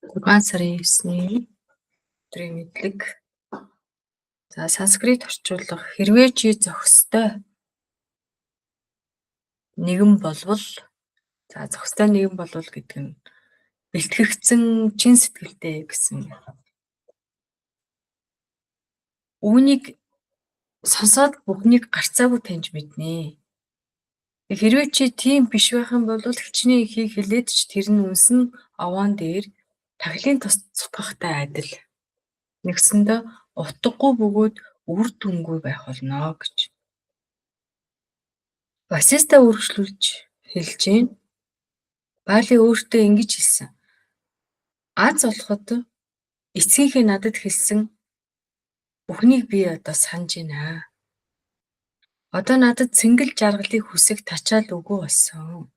6 сарын 9-ний өдрийн мэдлэг. За санскрит орчуулга хэрвээ чи зохистой нэгэн болвол зохистой нэгэн болвол гэдэг нь бэлтгэгдсэн чин сэтгэлтэй гэсэн. Үүнийг сонсоод бүхнийг гарцаагүй таньж мэднэ. Хэрвээ чи тийм биш байх юм бол хичнээн ихийг хилээд ч тэр нь үнсэн овоон дээр тахилын тус цутгахтай адил. Нэгсэндээ утгагүй бөгөөд үр дүнгүй байх болно гэж. Васиста үргэлжлүүлж хэлж байна. Бали өөртөө ингэж хэлсэн. Аз олоход эцгийнхээ надад хэлсэн бүхнийг би одоо санаж байна. Одоо надад цэнгэл жаргалыг хүсэх тачаал үгүй болсон.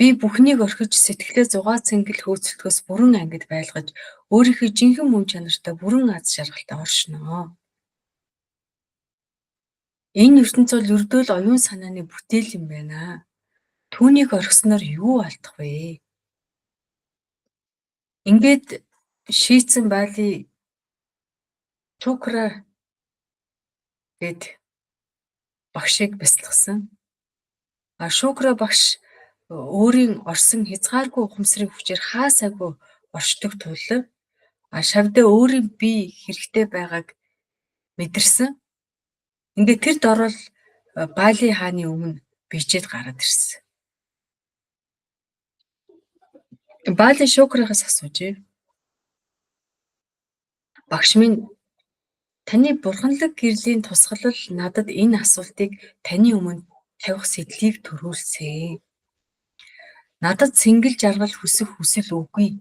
Би бүхнийг орхиж сэтгэлээ зугаа цэнгэл хөөцөлтгөөс бүрэн ангид байлгаж өөрийнхөө жинхэнэ мөн чанартай бүрэн аз жаргалтай оршино. Энэ ертөнц бол ердөө л оюун санааны бүтээл юм байна. Түүнийг орхисноор юу алдах вэ? Ингээд шийдсэн Бали Чукра гэд багшийг бясалгасан. Шукра багш өөрийн орсон хязгааргүй ухамсарын хүчээр хаасаагүй оршдог тул шавьдаа өөрийн бие хэрэгтэй байгааг мэдэрсэн. Ингээд тэр дорол Бали хааны өмнө бичээд гараад ирсэн. Бали Шукрагаас асуужээ. Багш минь таны бурханлаг гэрлийн тусгалал надад энэ асуултыг таны өмнө тавих сэдлийг төрүүлсэ. Надад цэнгэл жаргал хүсэх хүсэл үгүй.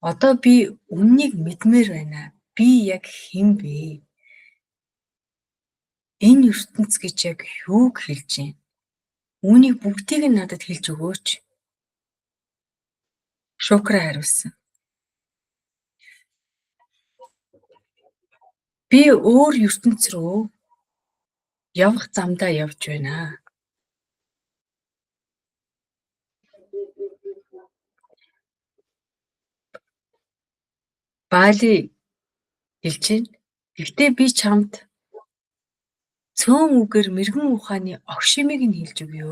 Одоо би үннийг мэдмээр байна. Би яг хэн бэ? Энэ ертөнц гэж яг юуг хэлж байна? Үүнийг бүгдийг нь надад хэлж өгөөч. Шукра хариулсан. Би өөр ертөнц рүү явах замдаа явж байна. Бали хэлж байна. Гэхдээ би чамд цөөн үгээр мэрэгэн ухааны огшимыг нь хэлж өгье.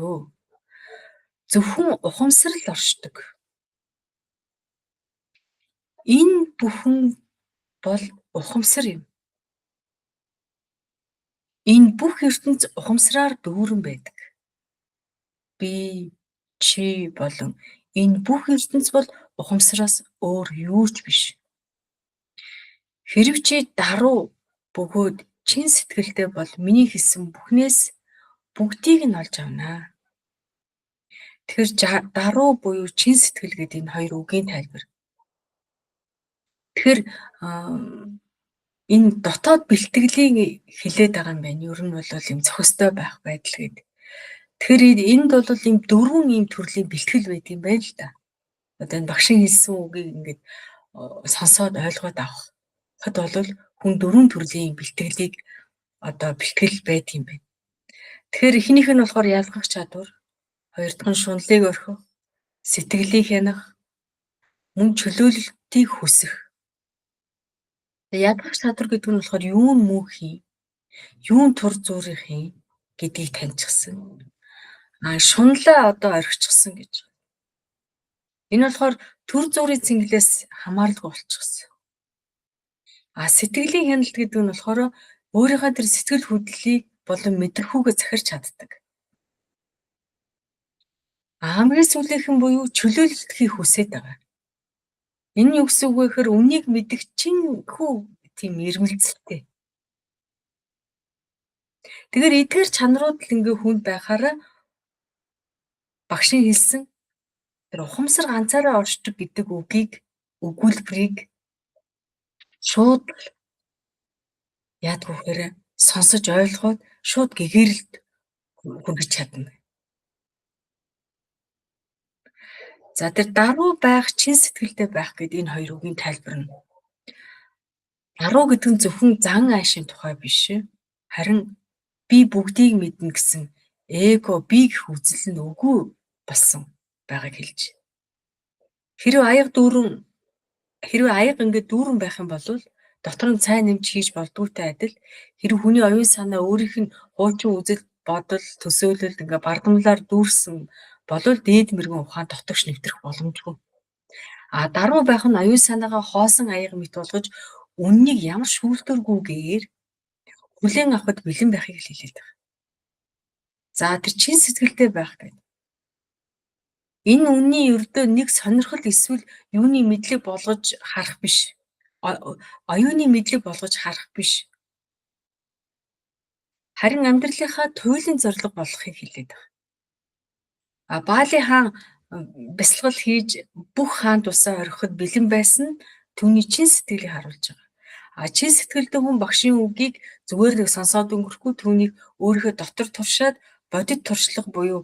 Зөвхөн ухамсарал оршдог. Энэ бүхэн бол ухамсар юм. Энэ бүх ертөнц ухамсараар дүүрэн байдаг. Би, чи болон энэ бүх ертөнц бол ухамсараас өөр юу ч биш. Хэрв чи даруй бөгөөд чин сэтгэлтэй бол миний хэлсэн бүхнээс бүгдийг нь олж авнаа. Тэгэхээр даруй буюу чин сэтгэл гэдэг энэ хоёр үгийн тайлбар. Тэгэхээр энэ дотоод бэлтгэлийг хилээд байгаа юм байна. Ер нь бол юм зохистой байх байдал гэдэг. Тэгэхээр энд бол юм дөрвөн ийм төрлийн бэлтгэл байдаг юм байна л да. Одоо энэ багшийн хэлсэн үгийг ингээд сонсоод ойлгоод авах. Хад бол хүн дөрвөн төрлийн бэлтгэлийг одоо бэлтгэл байдаг юм байна. Тэгэхээр эхнийх нь болохоор ялгах чадвар, хоёр дахь нь шунлыг орхих, сэтгэлийг хянах, мөн чөлөөлөлтийг хүсэх. Ялгах чадвар гэдэг нь болохоор юун мөнх юм, юун тур зүрх юм гэдгийг таньчихсан. Шунлаа одоо орхичихсан гэж. Энэ болохоор төр зүрийн цэнгэлээс хамааралгүй болчихсон. Сэтгэлийн хяналт гэдэг нь болохоор өөрийнхөө тэр сэтгэл хөдлөлийг болон мэдрэхүүгээ захирч чаддаг. Хамгийн сүүлийнхэн буюу чөлөөлөлт хийх хүсээд байгаа. Энэ юу гэсэн үг вэ гэхээр үнийг мэдэх чинхүү тийм ирмэлцэлтэй. Тэгэхээр эдгээр чанарууд л ингээ хүнд байхаараа багшийн хэлсэн тэр ухамсар ганцаараа оршдог гэдэг үгийг өгүүлбэрийг шууд яадгүй хэрэг сонсож ойлгоод шууд гэгэрэлд хүргэж чадна. За тэр даруй байх, чин сэтгэлтэй байх гэдэг энэ хоёр үгийн тайлбар нь. Даруй гэдэг нь зөвхөн зан аашийн тухай биш. Харин би бүгдийг мэднэ гэсэн эго би гэх үзэл нь үгүй болсон байгааг хэлж. Хэрэв аяга дүүрэн Хэрвээ аяга ингээд дүүрэн байх юм бол дотор нь цай нэмж хийж болдгоотой адил хэрэв хүний оюун санаа өөрийнх нь хуучин үзэл бодол төсөөлөлд ингээд бардамлаар дүүрсэн болвол дээд мэрэгэн ухаан дотогш нэвтрэх боломжгүй. А даруй байх нь оюун санаагаа хоосон аяга мэт болгож үннийг ямар шүүлтүүргүйгээр хүлээн авахд бэлэн байхыг л хэлээд байна. За тэр чин сэтгэлтэй байх гэдэг. Энэ үнний ердөө нэг сонирхол эсвэл юуны мэдлэг болгож харах биш. Оюуны мэдлэг болгож харах биш. Харин амьдралынхаа туйлын зорилго болохыг хэлээд байна. Баали хаан бясалгал хийж бүх хаан тусаа орхиход бэлэн байсан нь түүний чин сэтгэлийг харуулж байгаа. Чин сэтгэлдээ хүн багшийн үгийг зүгээр нэг сонсоод өнгөрөхгүй түүнийг өөрийнхөө дотор туршаад бодит туршлага буюу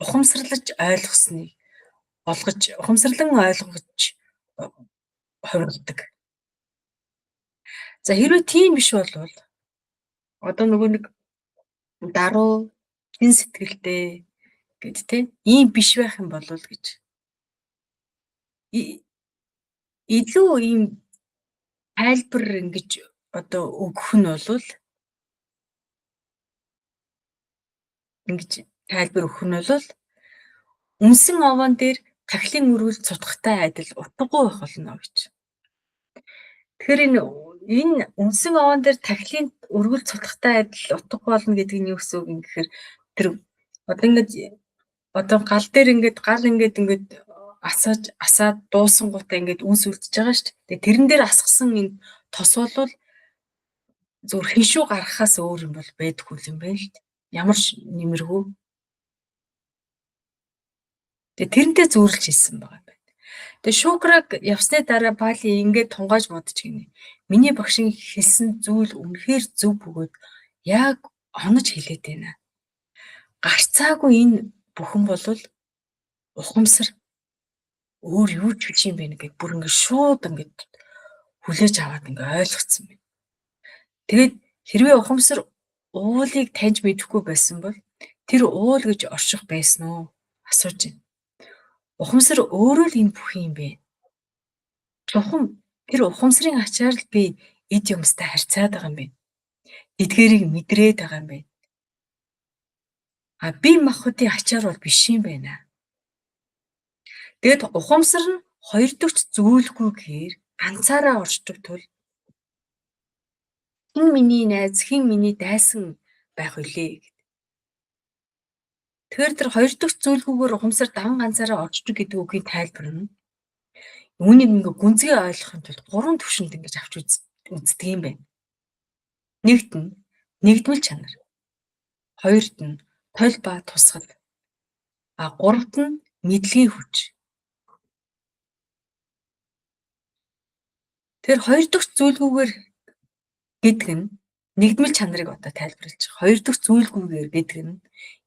ухамсарлаж ойлгосныг ухамсарлан ойлгож хувирдаг. За хэрвээ тийм биш бол одоо нөгөө нэг даруй чин сэтгэлтэй гэд тийм ийм биш байх юм бол гэж илүү ийм тайлбар ингэж одоо өгөх нь бол үнсэн овоон дээр тахилын өргөл цутгахтай адил утгагүй байх болно гэж. Тэгэхээр энэ үнсэн овоон дээр тахилын өргөл цутгахтай адил утгагүй болно гэдэг нь юу гэсэн үг юм гэхээр тэр одоо гал дээр гал асаад дуусангуудаа үнс үлдчихэж байгаа шүү дээ. Тэгээ тэрэн дээр асгасан энэ тос бол зөв хиншүү гаргахаас өөр юм бол байдаггүй юм байна л дээ. Ямар ч нэмэргүй. Тэгээ тэрнтэй зөөрлж хэлсэн байгаа байна. Тэгээ Шукраг явсны дараа Бали тунгааж бодож гинэ. Миний багшийн хэлсэн зүйл үнэхээр зөв бөгөөд яг онож хэлээд байна. Гарцаагүй энэ бүхэн бол ухамсар өөр юу ч биш юм бэ гэж бүр шууд хүлээж аваад ойлгоцсон байна. Тэгээд хэрвээ ухамсар уулыг таньж мэдэхгүй байсан бол тэр уул гэж орших байсан уу? Асууж байна. Ухамсар өөрөө л энэ бүхэн юм бэ. Чухам тэр ухамсарын ачаар л би эд юмстай харьцаад байгаа юм байна. Эдгээрийг мэдрээд байгаа юм байна. Би махбодын ачаар бол биш юм байна. Тэгэд ухамсар нь хоёр дахь зүйлгүйгээр ганцаараа оршдог тул хэн миний найз, хэн миний дайсан байх үлээ. Тэгэхээр тэр хоёр дахь зүйлгүйгээр ухамсар даван ганцаараа оршдог гэдэг үгийн тайлбар нь үүнийг гүнзгий ойлгохын тулд гурван түвшинд авч үздэг юм байна. Нэгт нь нэгдмэл чанар. Хоёрт нь тойл ба тусгал. Гуравт нь мэдлэгийн хүч. Тэр хоёр дахь зүйлгүйгээр гэдэг нь нэгдмэл чанарыг одоо тайлбарлаж байгаа. Хоёр дахь зүйлгүйгээр гэдэг нь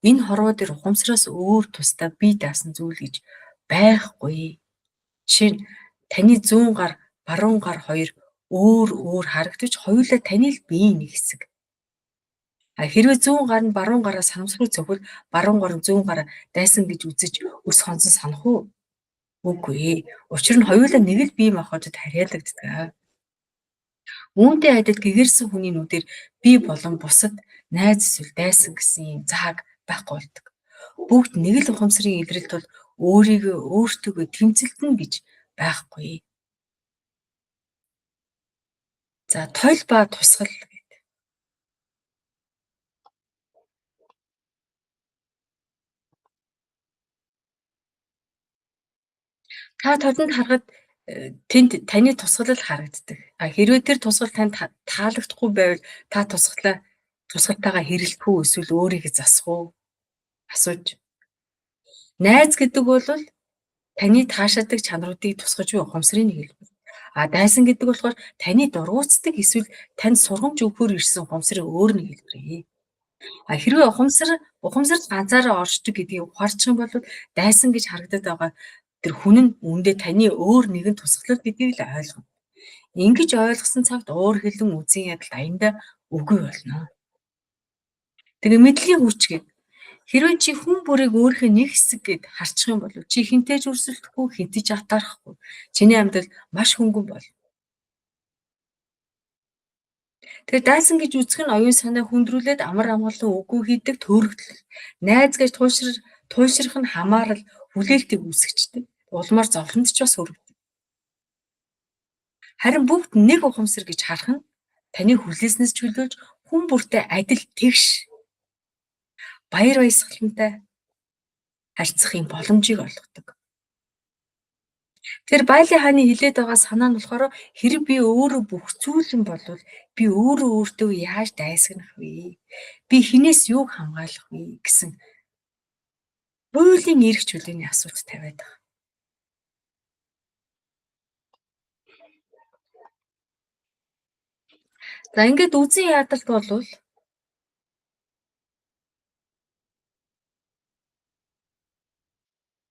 энэ хорвоо дээр ухамсараас өөр тусдаа бие даасан зүйл гэж байхгүй. Жишээ нь таны зүүн гар, баруун гар хоёр өөр харагдаж хоёулаа таны л биеийн нэг хэсэг. Хэрвээ зүүн гар нь баруун гараа санамсруу цохвол баруун гар нь зүүн гараа дайсан гэж үзэж өс хонсон санах уу? Үгүй. Учир нь хоёулаа нэг л бие махбодод харьяалагддаг. Үүнтэй адил гэгэрсэн хүний нүдээр би болон бусад найз эсвэл дайсан гэсэн юм зааг байхгүй болдог. Бүгд нэг л ухамсарын илрэлт бол өөртөө тэмцэлтэн гэж байхгүй. За тойл ба тусгал гэдэг. Та толинд харахад тэнд таны тусгалал харагддаг. Хэрвээ тэр тусгал танд таалагдахгүй байвал та тусгалтайгаа хэрэлдэх үү эсвэл өөрийгөө засах уу? Асууж. Найз гэдэг бол таны таашаадаг чанаруудыг тусгаж буй ухамсарын нэг хэлбэр. Дайсан гэдэг болохоор таны дургуутдаг эсвэл танд сургамж өгөхөөр ирсэн ухамсарын өөр нэг хэлбэр. Хэрвээ ухамсар ганцаараа оршдог гэдгийг ухаарчих юм бол дайсан гэж харагдаад байгаа тэр хүн нь үүндээ таны өөр нэгэн тусгалал гэдгийг л ойлгоно. Ингэж ойлгосон цагт уур хилэн үзэн ядалт аяндаа үгүй болно. Тэгээ мэдлэгийн хүч гэдэг. Хэрвээ чи хүн бүрийг өөрийнхөө нэг хэсэг гэд харчих юм бол чи хинтээж өрсөлдөхгүй, хинтэж атаарахгүй. Чиний амьдрал маш хөнгөн бол. Тэгэхээр даасан гэж үзэх нь оюун санаа хүндрүүлээд амар амгалан үгүй хийдэг төөрөгдөл. Найз гэж туйлшрах нь хамаарал хүлээлтийг үүсгэждэг. Улмаар зовлонд ч бас өргөдөг. Харин бүгд нэг ухамсар гэж харах нь таны хүлээснээс чөлөөж хүн бүртэй адил тэгш баяр баясгалантай харьцахын боломжийг олгодог. Тэр Байли хааны хилээд байгаа санаа нь болохоор хэрэг би өөрөө бүх зүйлэн болвол би өөрөө өөртөө яаж дайсагнах вэ? Би хинээс юуг хамгаалах вэ гэсэн хуулийн эрх чөлөөний асуулт тавиад байгаа. За ингээд үзэн ядалт болвол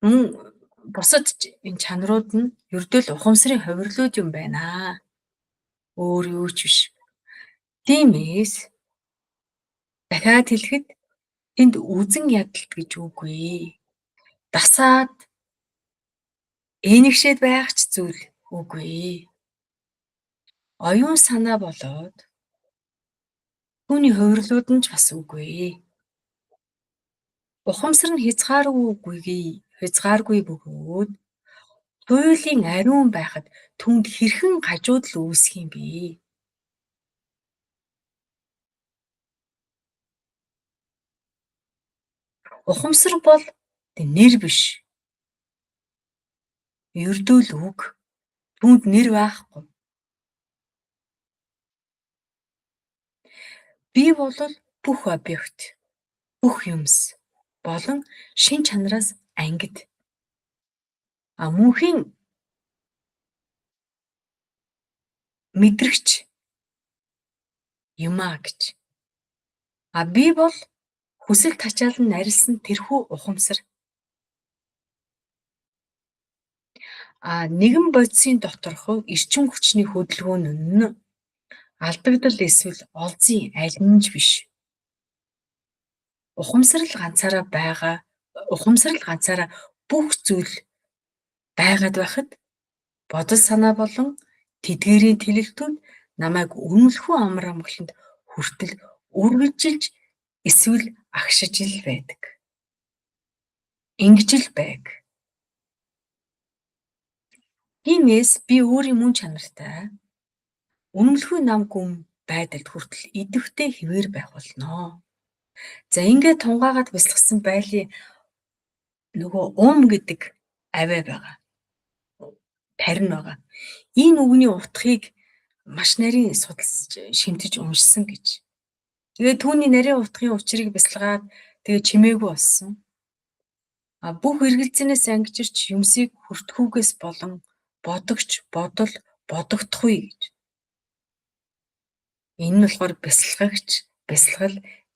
мөн бусад энэ чанарууд нь ердөө л ухамсарын хувирлууд юм байна. Өөр юу ч биш. Тиймээс дахиад хэлэхэд энд үзэн ядалт гэж үгүй. Дасаад энэгшээд байх ч зүйл үгүй. Оюун санаа болоод түүний хувирлууд нь ч бас үгүй. Ухамсар нь хязгааргүй бөгөөд туйлын ариун байхад түнд хэрхэн хажууд л үүсэх юм бэ? Ухамсар бол нэр биш. Ердөө л үг. Түүнд нэр байхгүй. Би бол бүх объект, бүх юмс болон шин чанараас ангид. Мөнхийн мэдрэгч юмаа гэж. Би бол хүсэл тачаалан нарилсан тэрхүү ухамсар. Нэгэн бодисын доторх эрчим хүчний хөдөлгөөн нь алдагдал эсвэл олзын аль нь ч биш. Ухамсар л ганцаараа бүх зүйл байгаад байхад бодол санаа болон тэдгээрийн тэлэлтүүд намайг үнэлэхүй амар амгаланд хүртэл үргэлжилж эсвэл агшиж л байдаг. Ингэж л байг. Тиймээс би өөрийн мөн чанартай үнэлэхүй нам гүн байдалд хүртэл идэвхтэй хэвээр байх болно. За ингээд тунгаагаад бясалгасан Байли нөгөө гэдэг авиа байгаа. Тарин байгаа. Энэ үгний утгыг маш нарийн судалж шимтэж уншсан гэж. Тэгээд түүний нарийн утгын учрыг бясалгаад тэгээд чимээгүй болсон. Бүх эргэлзэнээс ангижирч юмсыг хүртхүүгээс болон бодогч бодол бодогдохгүй гэж. Энэ нь болохоор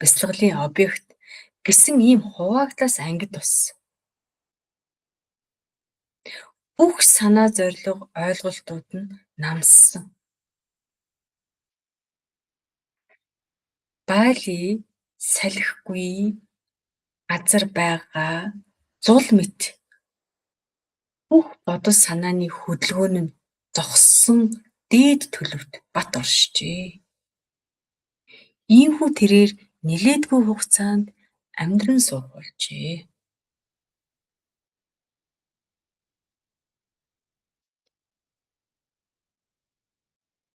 бясалгалын объект гэсэн ийм хуваагдлаас ангид болсон. Бүх санаа зорилго ойлголтууд нь намссан. Байли салхигүй газар байгаа зул мэт бүх бодол санааны хөдөлгөөн нь зогссон дээд төлөвт бат оршжээ. Ийхүү тэрээр нилээдгүй хугацаанд амьдран суух болжээ.